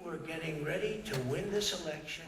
We're getting ready to win this election.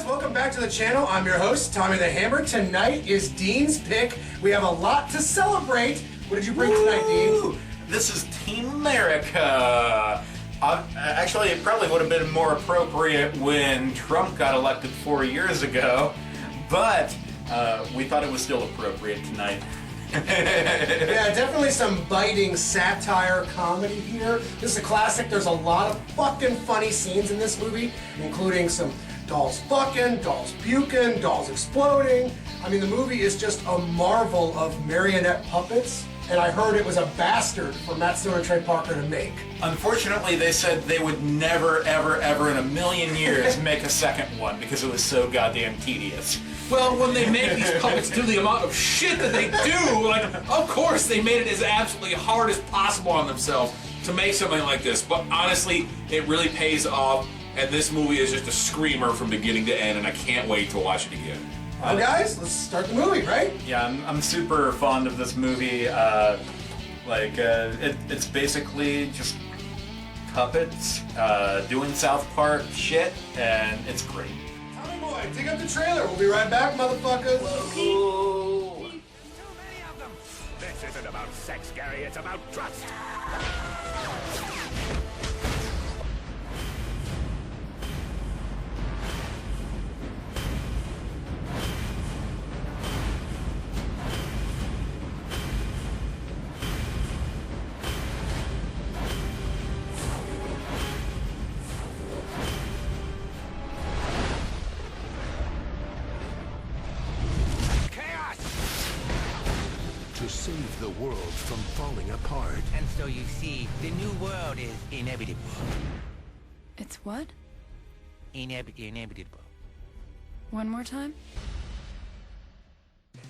Welcome back to the channel. I'm your host, Tommy the Hammer. Tonight is Dean's pick. We have a lot to celebrate. What did you bring tonight, Dean? This is Team America. Actually, it probably would have been more appropriate when Trump got elected 4 years ago, but we thought it was still appropriate tonight. Yeah, definitely some biting satire comedy here. This is a classic. There's a lot of fucking funny scenes in this movie, including some dolls fucking, dolls puking, dolls exploding. I mean, the movie is just a marvel of marionette puppets, and I heard it was a bastard for Matt Stone and Trey Parker to make. Unfortunately, they said they would never, ever, ever in a million years make a second one because it was so goddamn tedious. Well, when they make these puppets do the amount of shit that they do, like, of course they made it as absolutely hard as possible on themselves to make something like this. But honestly, it really pays off, and this movie is just a screamer from beginning to end, and I can't wait to watch it again. Well, guys, let's start the movie, right? Yeah, I'm super fond of this movie. It's basically just puppets doing South Park shit, and it's great. Tommy boy, dig up the trailer. We'll be right back, motherfuckers. Oh. Too many of them. This isn't about sex, Gary. It's about trust. To save the world from falling apart. And so you see, the new world is inevitable. It's what? Inevitable. One more time?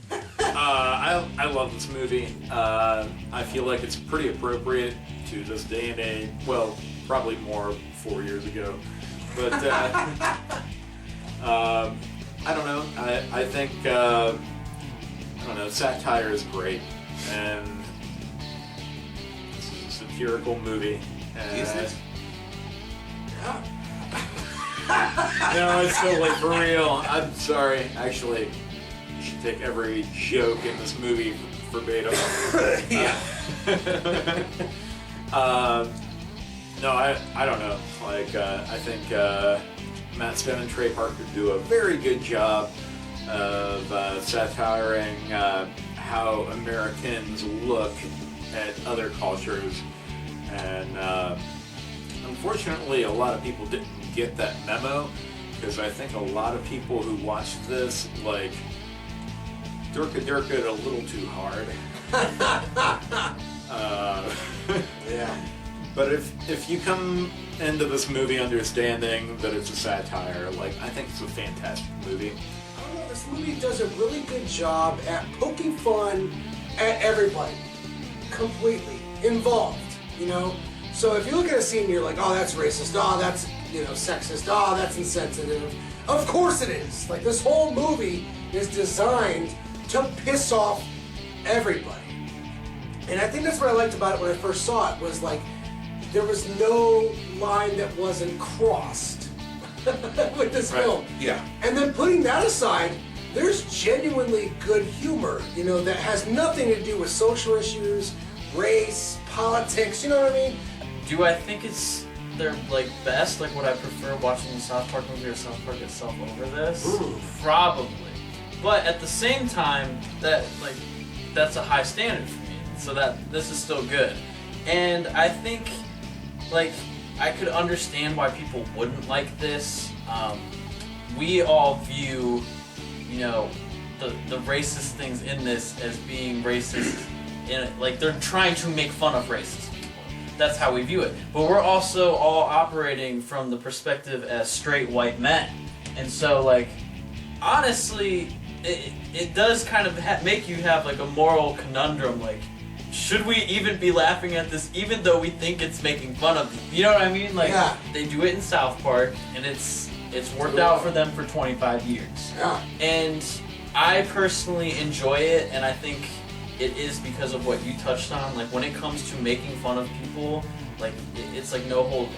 I love this movie. I feel like it's pretty appropriate to this day and age. Well, probably more 4 years ago. But, I don't know. I think, I don't know, satire is great. And this is a satirical movie. And Is it? no, it's totally for real. I'm sorry. Actually, you should take every joke in this movie verbatim. Yeah. No, I don't know. Like, I think Matt Stone and Trey Parker do a very good job of satiring how Americans look at other cultures. And unfortunately, a lot of people didn't get that memo, because I think a lot of people who watched this, like, durka it a little too hard. Yeah. But if you come into this movie understanding that it's a satire, like, I think it's a fantastic movie. I don't know, this movie does a really good job at poking fun at everybody. Completely involved, you know? So if you look at a scene, you're like, oh, that's racist, oh, that's, you know, sexist, oh, that's insensitive. Of course it is. Like, this whole movie is designed to piss off everybody. And I think that's what I liked about it when I first saw it, was like, there was no line that wasn't crossed with this film. Yeah. And then putting that aside, there's genuinely good humor, you know, that has nothing to do with social issues, race, politics, you know what I mean? Do I think it's their like best? Like, would I prefer watching the South Park movie or South Park itself over this? Ooh. Probably. But at the same time, that's a high standard for me. So that this is still good. And I think, like, I could understand why people wouldn't like this. We all view, you know, the racist things in this as being racist. Like, they're trying to make fun of racist people. That's how we view it. But we're also all operating from the perspective as straight white men. And so, like, honestly, it does kind of make you have like a moral conundrum, like, should we even be laughing at this even though we think it's making fun of you? You know what I mean? Like, they do it in South Park, and it's worked out for them for 25 years. Yeah. And I personally enjoy it, and I think it is because of what you touched on. Like, when it comes to making fun of people, like, it's like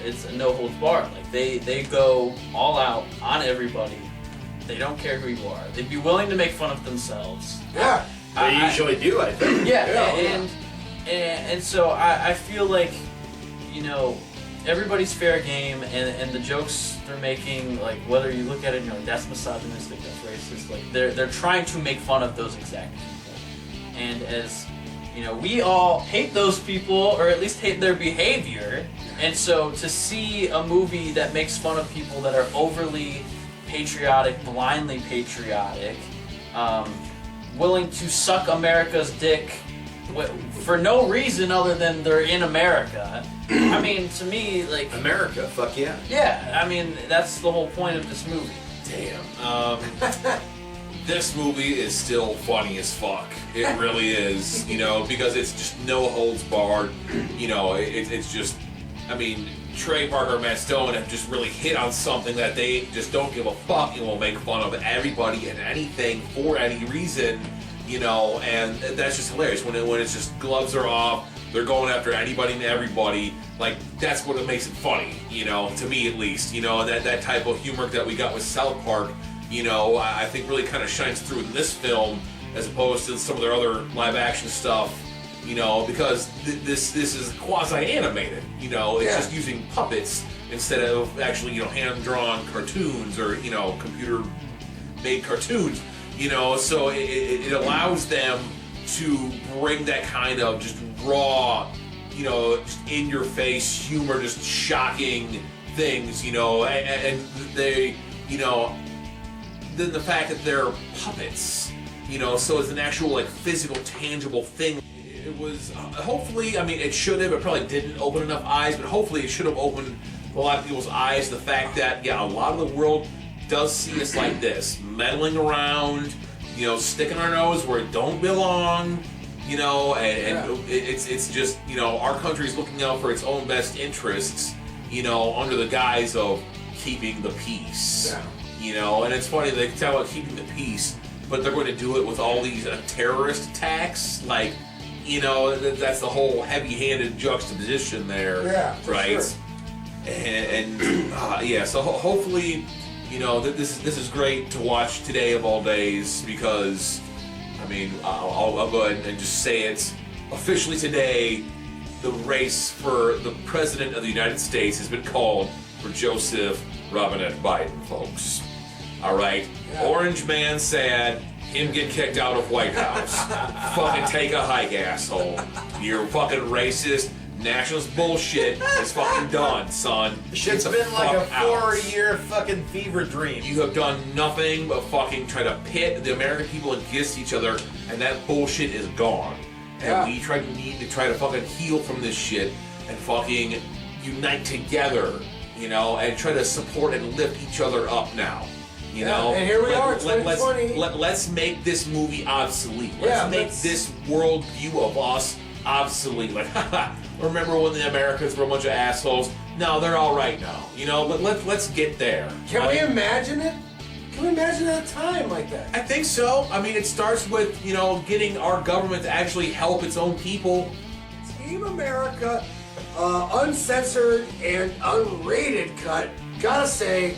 it's a no holds barred. Like, they go all out on everybody. They don't care who you are. They'd be willing to make fun of themselves. Yeah. They usually do, I think. Yeah, and so I feel like, you know, everybody's fair game, and the jokes they're making, like, whether you look at it, you know, that's misogynistic, that's racist, like, they're trying to make fun of those exact people. And as, you know, we all hate those people, or at least hate their behavior, and so to see a movie that makes fun of people that are overly patriotic, blindly patriotic, willing to suck America's dick for no reason other than they're in America. I mean, to me, like... America, fuck yeah. Yeah, I mean, that's the whole point of this movie. Damn. This movie is still funny as fuck. It really is, you know, because it's just no holds barred. You know, it's just, I mean, Trey Parker and Matt Stone have just really hit on something that they just don't give a fuck and will make fun of everybody and anything for any reason, you know, and that's just hilarious. When it's just gloves are off, they're going after anybody and everybody. Like, that's what makes it funny, you know, to me at least. You know, that type of humor that we got with South Park, you know, I think really kind of shines through in this film as opposed to some of their other live action stuff, you know, because this is quasi-animated, you know, it's just using puppets instead of actually, you know, hand-drawn cartoons or, you know, computer-made cartoons, you know, so it allows them to bring that kind of just raw, you know, just in-your-face humor, just shocking things, you know, and they, you know, then the fact that they're puppets, you know, so it's an actual, like, physical, tangible thing. It was, hopefully, I mean, it should have, it probably didn't open enough eyes, but hopefully it should have opened a lot of people's eyes, the fact that, yeah, a lot of the world does see us like this, meddling around, you know, sticking our nose where it don't belong, you know, and it's just, you know, our country's looking out for its own best interests, you know, under the guise of keeping the peace. Yeah. You know, and it's funny, they talk about keeping the peace, but they're going to do it with all these terrorist attacks. Like, you know, that's the whole heavy-handed juxtaposition there, right? Sure. And yeah, so hopefully, you know, this is great to watch today of all days because, I mean, I'll go ahead and just say it officially today. The race for the President of the United States has been called for Joseph Robinette Biden, folks. All right, Orange man sad, him get kicked out of White House. Fucking take a hike, asshole. You're fucking racist. Nationalist bullshit is fucking done, son. Shit's Get the been like a fuck out. 4-year fucking fever dream. You have done nothing but fucking try to pit the American people against each other, and that bullshit is gone. And we need to try to fucking heal from this shit and fucking unite together, you know, and try to support and lift each other up now. You know, and here we are, 2020. Let's make this movie obsolete. Let's make this world view of us obsolete. Like, remember when the Americans were a bunch of assholes? No, they're all right now. You know, let's get there. Can we imagine it? Can we imagine a time like that? I think so. I mean, it starts with, you know, getting our government to actually help its own people. Team America, uncensored and unrated cut. Gotta say,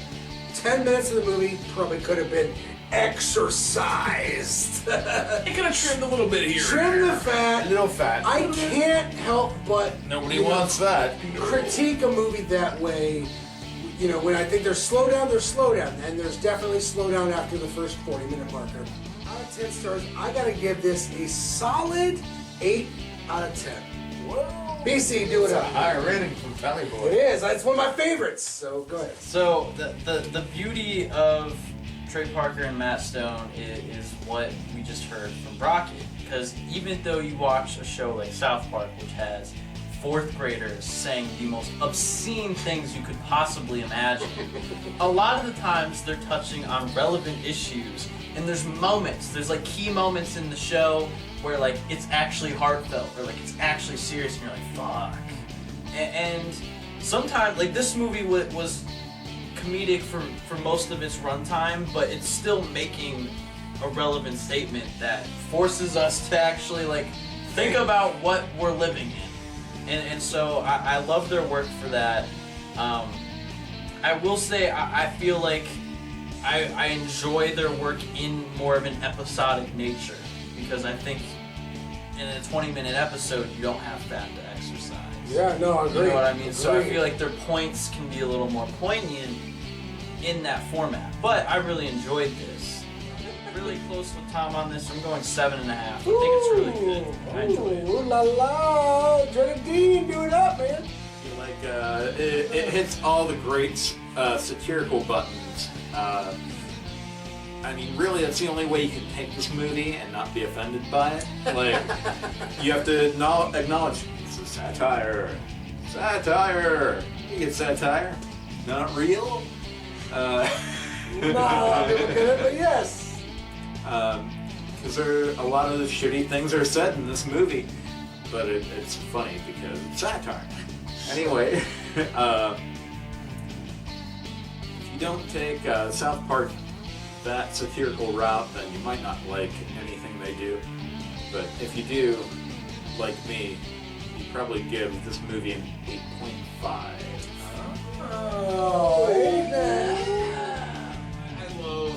10 minutes of the movie probably could have been exercised. They could have trimmed a little bit here. Trim the fat. A little fat. I can't help but Nobody wants that. critique a movie that way. You know, when I think there's slow down, and there's definitely slow down after the first 40-minute marker. Out of 10 stars, I gotta give this a solid 8 out of 10. Whoa. BC, do it It's a up. higher rating from Valley Boy. It is. It's one of my favorites. So go ahead. So the beauty of Trey Parker and Matt Stone is what we just heard from Rocket. Because even though you watch a show like South Park, which has fourth graders saying the most obscene things you could possibly imagine. A lot of the times they're touching on relevant issues, and there's like key moments in the show where like it's actually heartfelt or like it's actually serious, and you're like, fuck. And sometimes, like, this movie was comedic for most of its runtime, but it's still making a relevant statement that forces us to actually like think about what we're living in. And so I love their work for that. I will say I feel like I enjoy their work in more of an episodic nature, because I think in a 20-minute episode you don't have that to exercise. Yeah, no, I agree. You know what I mean? So I Agree. feel like their points can be a little more poignant in that format. But I really enjoyed this. Really close with Tom on this. I'm going 7.5. I think it's really good. I enjoyed it. Ooh la la, Jordan Dean, do it up, man. Like it hits all the great satirical buttons. I mean, really, that's the only way you can take this movie and not be offended by it. Like, you have to acknowledge it's a satire. Satire. You get satire. Not real. Nah, but yes. Because a lot of the shitty things are said in this movie, but it's funny because it's satire. Anyway, if you don't take South Park that satirical route, then you might not like anything they do. But if you do, like me, you'd probably give this movie an 8.5. Oh, amen. I love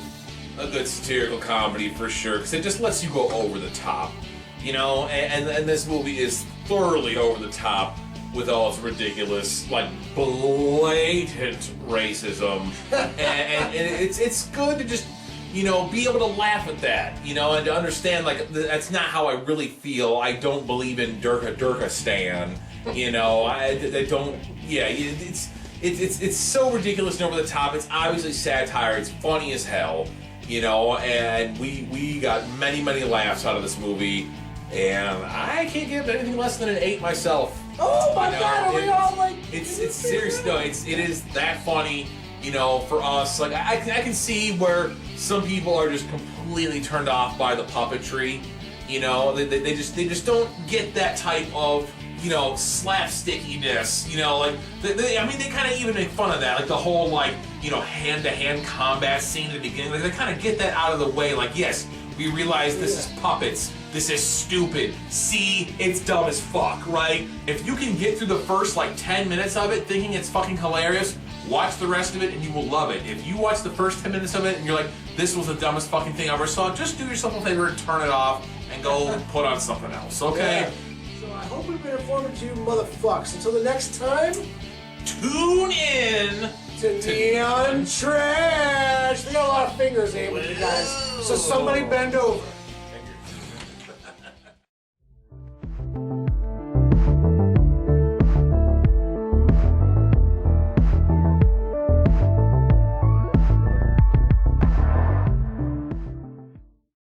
a good satirical comedy for sure, because it just lets you go over the top, you know. And this movie is thoroughly over the top with all its ridiculous, like, blatant racism, and it's good to just, you know, be able to laugh at that, you know, and to understand, like, that's not how I really feel. I don't believe in Durkistan, you know. I don't. Yeah, it's so ridiculous and over the top. It's obviously satire. It's funny as hell, you know, and we got many laughs out of this movie, and I can't give it anything less than an 8 myself. Oh my You know, God, are we all like? It's serious. No, it is that funny. You know, for us, like I can see where some people are just completely turned off by the puppetry. You know, they just don't get that type of, you know, slapstickiness. You know, like they kind of even make fun of that, like the whole, like, you know, hand-to-hand combat scene at the beginning. Like, they kind of get that out of the way. Like, yes, we realize this is puppets. This is stupid. See, it's dumb as fuck, right? If you can get through the first, like, 10 minutes of it thinking it's fucking hilarious, watch the rest of it and you will love it. If you watch the first 10 minutes of it and you're like, this was the dumbest fucking thing I ever saw, just do yourself a favor and turn it off and go put on something else, okay? Yeah. So I hope we've been informative to you motherfucks. Until the next time, Tune in to Neon Trash. They got a lot of fingers aimed at you guys. So somebody bend over.